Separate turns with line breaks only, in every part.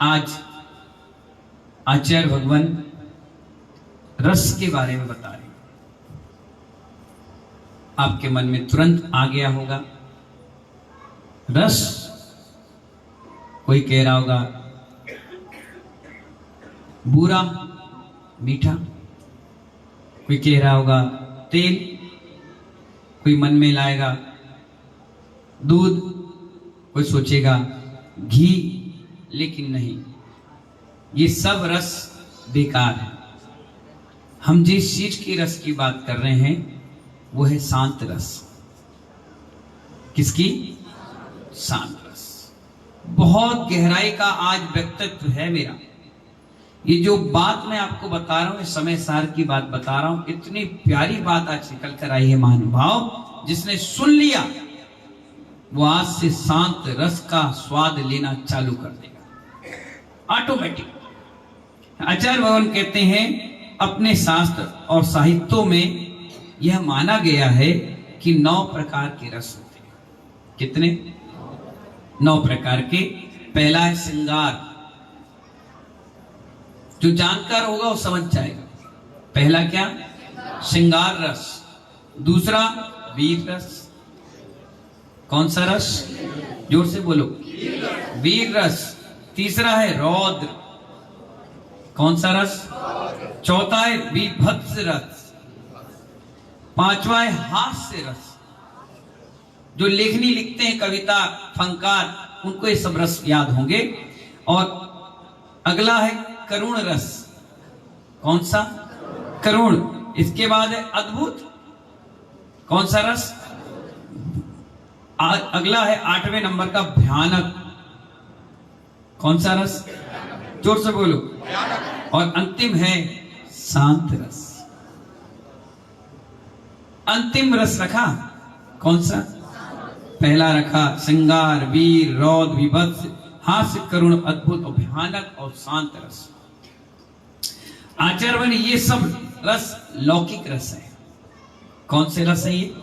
आज आचार्य भगवान रस के बारे में बता रहे हैं। आपके मन में तुरंत आ गया होगा रस। कोई कह रहा होगा बुरा मीठा, कोई कह रहा होगा तेल, कोई मन में लाएगा दूध, कोई सोचेगा घी। लेकिन नहीं, ये सब रस बेकार है। हम जिस चीज की रस की बात कर रहे हैं वो है शांत रस। किसकी? शांत रस। बहुत गहराई का आज व्यक्तित्व है मेरा। ये जो बात मैं आपको बता रहा हूं, समय सार की बात बता रहा हूं, इतनी प्यारी बात आज निकल कर आई है महानुभाव। जिसने सुन लिया वो आज से शांत रस का स्वाद लेना चालू कर देगा ऑटोमेटिक। आचार्य भगवान कहते हैं अपने शास्त्र और साहित्यों में यह माना गया है कि 9 प्रकार के रस होते हैं। कितने? 9 प्रकार के। पहला है श्रृंगार। जो जानकार होगा वो समझ जाएगा। पहला क्या? श्रृंगार रस। दूसरा वीर रस। कौन सा रस? जोर से बोलो। वीर रस। तीसरा है रौद्र। कौन सा रस? चौथा है विभत्स रस। पांचवा है हास्य रस। जो लेखनी लिखते हैं, कविता फंकार, उनको ये सब रस याद होंगे। और अगला है करुण रस। कौन सा? करुण। इसके बाद है अद्भुत। कौन सा रस? अगला है 8वें नंबर का भयानक। कौन सा रस? जोर से बोलो। और अंतिम है शांत रस। अंतिम रस रखा कौन सा? पहला रखा श्रृंगार, वीर, रौद्र, विभत्स, हास्य, करुण, अद्भुत और भयानक और शांत रस। आचार्य ने ये सब रस लौकिक रस है। कौन से रस है ये?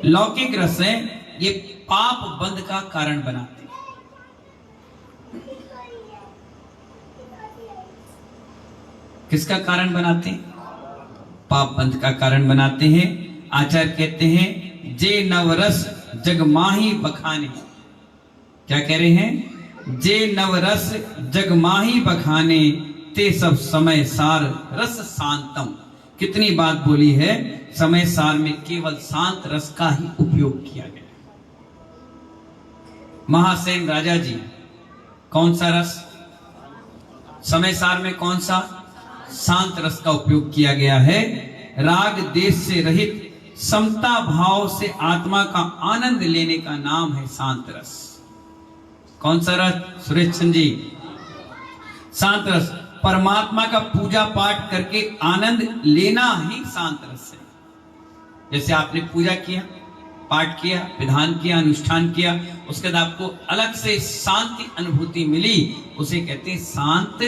लौकिक रस है। ये पाप बंध का कारण बनाते हैं। किसका कारण बनाते हैं? पाप बंध का कारण बनाते हैं। आचार्य कहते हैं जे नवरस जग माही बखाने। क्या कह रहे हैं? जे नवरस जग माही बखाने ते सब समय सार रस शांतम। कितनी बात बोली है। समय सार में केवल शांत रस का ही उपयोग किया गया। महासेन राजा जी, कौन सा रस? समय सार में कौन सा? शांत रस का उपयोग किया गया है। राग देश से रहित समता भाव से आत्मा का आनंद लेने का नाम है शांत रस। कौन सा रस? सुरेश चंद जी, शांत रस। परमात्मा का पूजा पाठ करके आनंद लेना ही शांत रस है। जैसे आपने पूजा किया, पाठ किया, विधान किया, अनुष्ठान किया, उसके बाद आपको अलग से शांति अनुभूति मिली, उसे कहते हैं शांत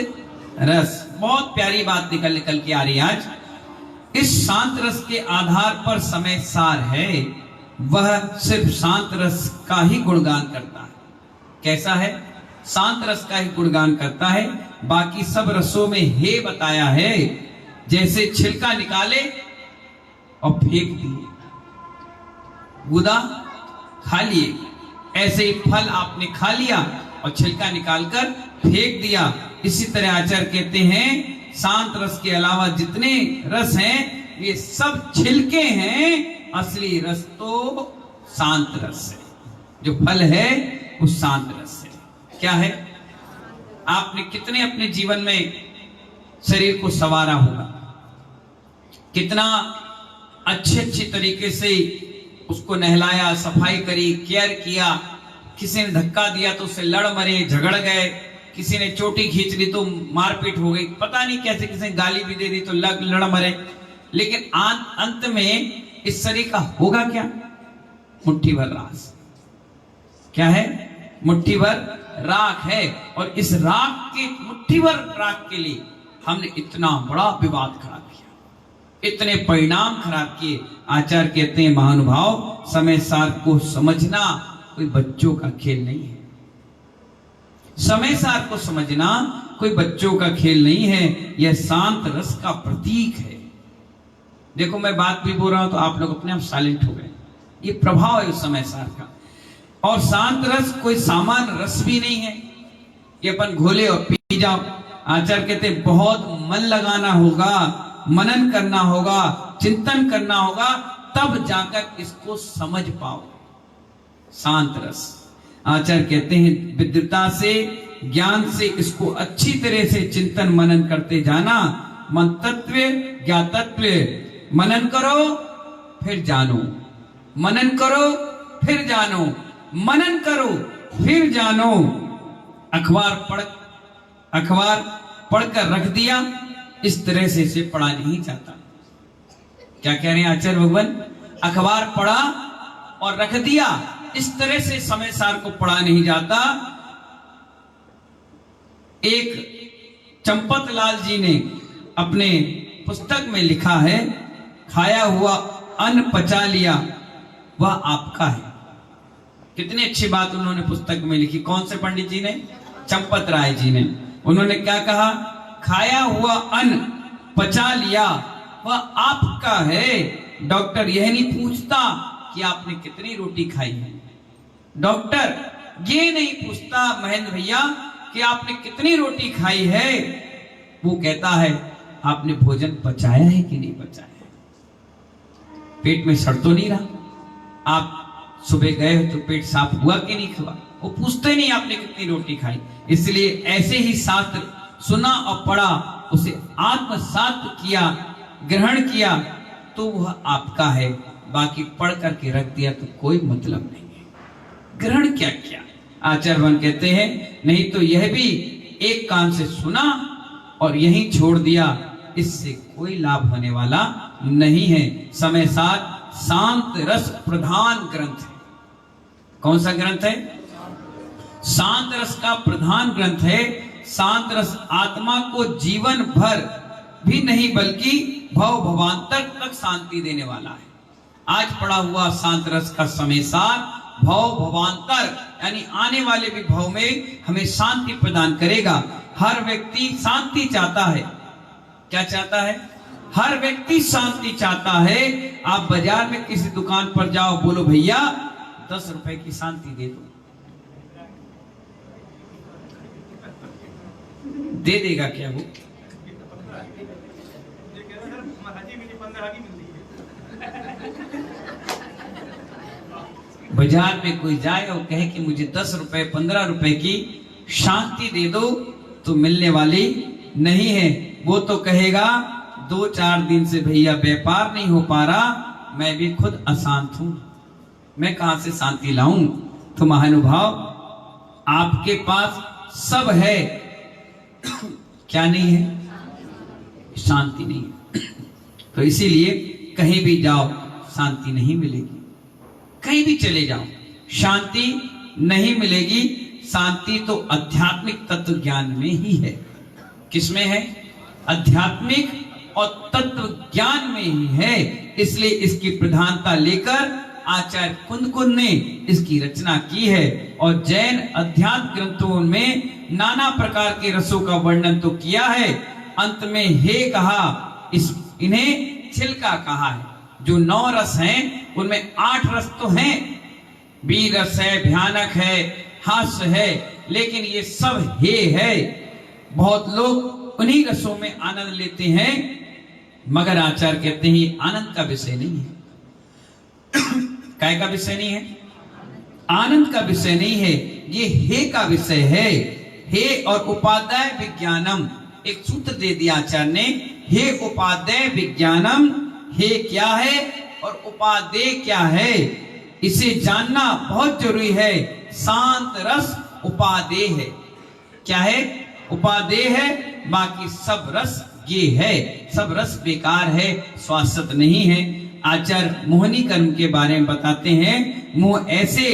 रस। बहुत प्यारी बात निकल के आ रही है आज। इस शांत रस के आधार पर समय सार है, वह सिर्फ शांत रस का ही गुणगान करता है। कैसा है? शांत रस का ही गुणगान करता है। बाकी सब रसों में हे बताया है। जैसे छिलका निकाले और फेंक दिए, गुदा खा लिए, ऐसे ही फल आपने खा लिया और छिलका निकालकर फेंक दिया। इसी तरह आचार्य कहते हैं शांत रस के अलावा जितने रस हैं ये सब छिलके हैं। असली रस तो शांत रस है। जो फल है वो शांत रस है। क्या है? आपने कितने अपने जीवन में शरीर को संवारा होगा, कितना अच्छे तरीके से उसको नहलाया, सफाई करी, केयर किया। किसी ने धक्का दिया तो उससे लड़ मरे, झगड़ गए। किसी ने चोटी खींच ली तो मारपीट हो गई। पता नहीं कैसे, किसी ने गाली भी दे दी तो लड़ मरे। लेकिन अंत में इस शरीर का होगा क्या? मुट्ठी भर रास। क्या है? मुट्ठी भर राख है। और इस राख के, मुट्ठी भर राख के लिए हमने इतना बड़ा विवाद खड़ा किया, इतने परिणाम खराब किए। आचार्य कहते हैं महानुभाव, समय सार को समझना कोई बच्चों का खेल नहीं है। समय सार को समझना कोई बच्चों का खेल नहीं है, यह शांत रस का प्रतीक है। देखो मैं बात भी बोल रहा हूं तो आप लोग अपने आप साइलेंट हो गए, ये प्रभाव है उस समय सार का। और शांत रस कोई सामान्य रस भी नहीं है कि अपन घोले और पी जाओ। आचार्य कहते हैं बहुत मन लगाना होगा, मनन करना होगा, चिंतन करना होगा, तब जाकर इसको समझ पाओ। शांत रस आचार्य कहते हैं विद्वता से, ज्ञान से इसको अच्छी तरह से चिंतन मनन करते जाना। मंतत्व ज्ञातत्व, मनन करो फिर जानो, मनन करो फिर जानो, मनन करो फिर जानो। अखबार पढ़कर रख दिया, इस तरह से इसे पढ़ा नहीं जाता। क्या कह रहे हैं आचार्य भगवान? अखबार पढ़ा और रख दिया, इस तरह से समय सार को पढ़ा नहीं जाता। एक चंपत लाल जी ने अपने पुस्तक में लिखा है, खाया हुआ अन्न पचा लिया वह आपका है। कितनी अच्छी बात उन्होंने पुस्तक में लिखी। कौन से पंडित जी ने? चंपत राय जी ने। उन्होंने क्या कहा? खाया हुआ अन्न पचा लिया वह आपका है। डॉक्टर यह नहीं पूछता कि आपने कितनी रोटी खाई है, डॉक्टर ये नहीं पूछता महेंद्र भैया कि आपने कितनी रोटी खाई है, वो कहता है आपने भोजन पचाया है कि नहीं पचाया है, पेट में सड़ तो नहीं रहा, आप सुबह गए हो तो पेट साफ हुआ कि नहीं हुआ, वो पूछते नहीं आपने कितनी रोटी खाई। इसलिए ऐसे ही शास्त्र सुना और पढ़ा, उसे आत्मसात किया, ग्रहण किया तो वह आपका है। बाकी पढ़ करके रख दिया तो कोई मतलब नहीं है। ग्रहण क्या किया? आचार्यवन कहते हैं नहीं तो यह भी एक कान से सुना और यहीं छोड़ दिया, इससे कोई लाभ होने वाला नहीं है। समय साथ शांत रस प्रधान ग्रंथ है। कौन सा ग्रंथ है? शांत रस का प्रधान ग्रंथ है। शांत रस आत्मा को जीवन भर भी नहीं बल्कि भव भवांतर तक शांति देने वाला है। आज पढ़ा हुआ शांत रस का समय सार भव भवांतर यानी आने वाले भी भव में हमें शांति प्रदान करेगा। हर व्यक्ति शांति चाहता है। क्या चाहता है? हर व्यक्ति शांति चाहता है। आप बाजार में किसी दुकान पर जाओ, बोलो भैया 10 रुपए की शांति दे दो, दे देगा क्या वो? बाजार में कोई जाए और कहे कि मुझे 10 रुपए 15 रुपए की शांति दे दो, तो मिलने वाली नहीं है। वो तो कहेगा 2-4 दिन से भैया व्यापार नहीं हो पा रहा, मैं भी खुद अशांत हूं, मैं कहां से शांति लाऊं? तो महानुभाव आपके पास सब है, क्या नहीं है? शांति नहीं है। तो इसीलिए कहीं भी जाओ शांति नहीं मिलेगी, कहीं भी चले जाओ शांति नहीं मिलेगी। शांति तो आध्यात्मिक तत्व ज्ञान में ही है। किसमें है? आध्यात्मिक और तत्व ज्ञान में ही है। इसलिए इसकी प्रधानता लेकर आचार्य कुंद ने इसकी रचना की है। और जैन अध्यात्म ग्रंथों में नाना प्रकार के रसों का वर्णन तो किया है, अंत में हे कहा, इन्हें छिलका कहा है। जो 9 रस हैं उनमें 8 रस तो हैं, वीर रस है, भयानक है, हास्य है, लेकिन ये सब हे है। बहुत लोग उन्हीं रसों में आनंद लेते हैं, मगर आचार्य कहते हैं ये आनंद का विषय नहीं है। काय का विषय नहीं है? आनंद का विषय नहीं है, ये हे का विषय है। हे और उपादेय विज्ञानम, एक सूत्र दे दिया आचार्य ने, हे उपादेय विज्ञानम। हे क्या है और उपादेय क्या है, इसे जानना बहुत जरूरी है। शांत रस उपादेय है। क्या है? उपादेय है। बाकी सब रस ये है, सब रस बेकार है, शाश्वत नहीं है। आचार्य मोहनी कर्म के बारे में बताते हैं, मोह ऐसे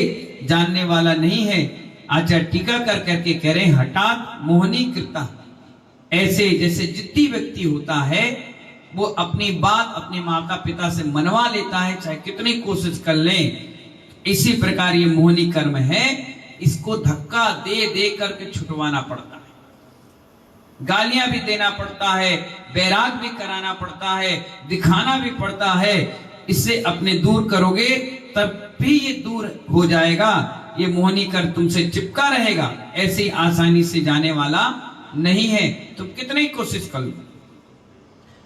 जानने वाला नहीं है। आचार्य टीका कर करके कह रहे हैं, हठात मोहनी कृता, ऐसे जैसे जिद्दी व्यक्ति होता है वो अपनी बात अपने माता पिता से मनवा लेता है, चाहे कितनी कोशिश कर लें। इसी प्रकार ये मोहनी कर्म है इसको धक्का दे दे करके छुटवाना पड़ता है, गालियां भी देना पड़ता है, बैराग भी कराना पड़ता है, दिखाना भी पड़ता है। इससे अपने दूर करोगे तब भी ये दूर हो जाएगा। ये मोहनी कर तुमसे चिपका रहेगा, ऐसी आसानी से जाने वाला नहीं है। तुम कितनी ही कोशिश कर लो,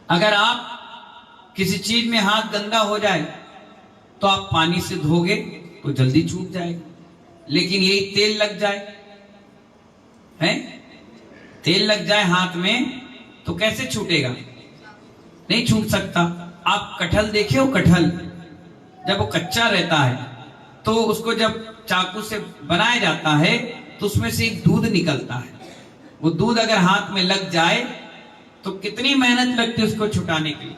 अगर आप किसी चीज में हाथ गंदा हो जाए तो आप पानी से धोगे तो जल्दी छूट जाएगा, लेकिन यही तेल लग जाए, है तेल लग जाए हाथ में तो कैसे छूटेगा? नहीं छूट सकता। आप कटहल देखे हो? कटहल जब वो कच्चा रहता है तो उसको जब चाकू से बनाया जाता है तो उसमें से एक दूध निकलता है। वो दूध अगर हाथ में लग जाए तो कितनी मेहनत लगती है उसको छुटाने के लिए,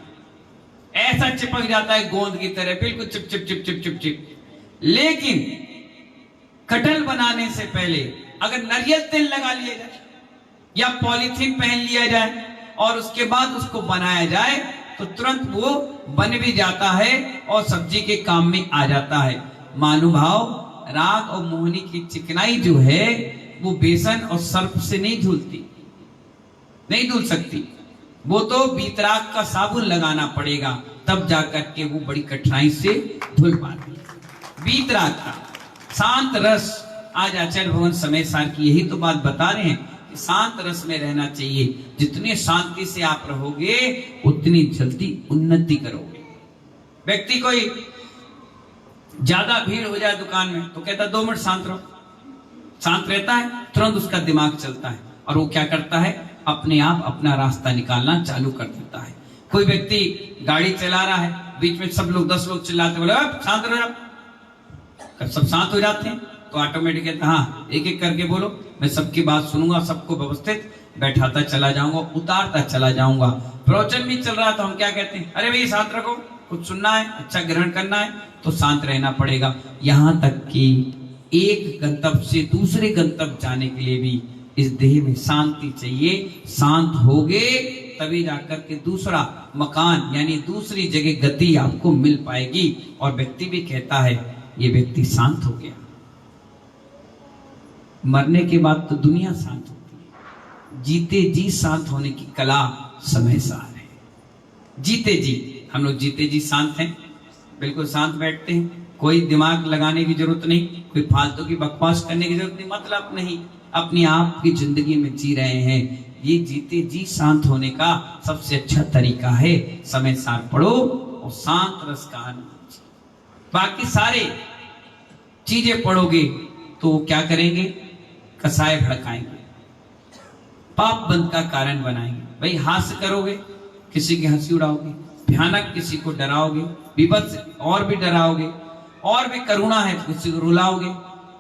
ऐसा चिपक जाता है गोंद की तरह, बिल्कुल chip chip chip chip chip chip. लेकिन कटहल बनाने से पहले अगर नारियल तेल लगा लिया जाए या पॉलीथीन पहन लिया जाए और उसके बाद उसको बनाया जाए तो तुरंत वो बन भी जाता है और सब्जी के काम में आ जाता है। महानुभाव, राग और मोहनी की चिकनाई जो है वो बेसन और सर्फ से नहीं धुलती, नहीं धुल सकती। वो तो बीतराग का साबुन लगाना पड़ेगा, तब जाकर के वो बड़ी कठिनाई से धुल पाती है। बीतराग का शांत रस, आज आचार्य भगवान समय सार की यही तो बात बता रहे हैं कि शांत रस में रहना चाहिए। जितनी शांति से आप रहोगे उतनी जल्दी उन्नति करोगे। व्यक्ति कोई ज्यादा भीड़ हो जाए दुकान में तो कहता 2 मिनट शांत रहो, शांत रहता है, तुरंत उसका दिमाग चलता है और वो क्या करता है, अपने आप अपना रास्ता निकालना चालू कर देता है। कोई व्यक्ति गाड़ी चला रहा है, बीच में सब लोग 10 लोग चिल्लाते, बोले शांत रहो, सब शांत हो जाते हैं तो ऑटोमेटिक कहता हाँ एक एक करके बोलो, मैं सबकी बात सुनूंगा, सबको व्यवस्थित बैठाता चला जाऊंगा, उतारता चला जाऊंगा। प्रवचन भी चल रहा तो हम क्या कहते हैं, अरे भाई शांत रखो, कुछ सुनना है, अच्छा ग्रहण करना है तो शांत रहना पड़ेगा। यहां तक कि एक गंतव्य से दूसरे गंतव्य जाने के लिए भी इस देह में शांति चाहिए। शांत होगे तभी जाकर के दूसरा मकान यानी दूसरी जगह गति आपको मिल पाएगी। और व्यक्ति भी कहता है ये व्यक्ति शांत हो गया। मरने के बाद तो दुनिया शांत होती है, जीते जी शांत होने की कला समय सार है। जीते जी, हम लोग जीते जी शांत हैं, बिल्कुल शांत बैठते हैं, कोई दिमाग लगाने की जरूरत नहीं, कोई फालतू की बकवास करने की जरूरत नहीं, मतलब नहीं, अपनी आप की जिंदगी में जी रहे हैं। ये जीते जी शांत होने का सबसे अच्छा तरीका है। समय सार पढ़ो और शांत रस का आनंद। बाकी सारे चीजें पढ़ोगे तो क्या करेंगे, कसाय भड़काएंगे, पाप बंद का कारण बनाएंगे। भाई हास्य करोगे, किसी की हंसी उड़ाओगे, भयानक किसी को डराओगे, विपद और भी डराओगे, और भी करुणा है तो किसी को रुलाओगे,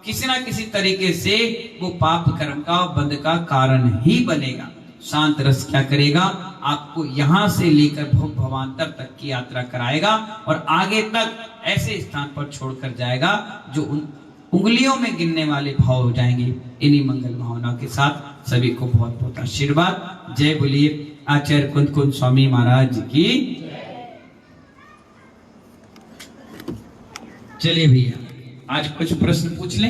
किसी ना किसी तरीके से वो पाप कर्म का बंद का कारण ही बनेगा। शांत रस क्या करेगा, आपको यहां से लेकर भोग भवांतर तक की यात्रा कराएगा और आगे तक ऐसे स्थान पर छोड़कर जाएगा जो उन उंगलियों में गिनने वाले भाव हो जाएंगे। इन्हीं मंगल भावना के साथ सभी को बहुत बहुत आशीर्वाद। जय बोलिए आचार्य कुंद कुंद स्वामी महाराज की। चलिए भैया आज कुछ प्रश्न पूछ लें।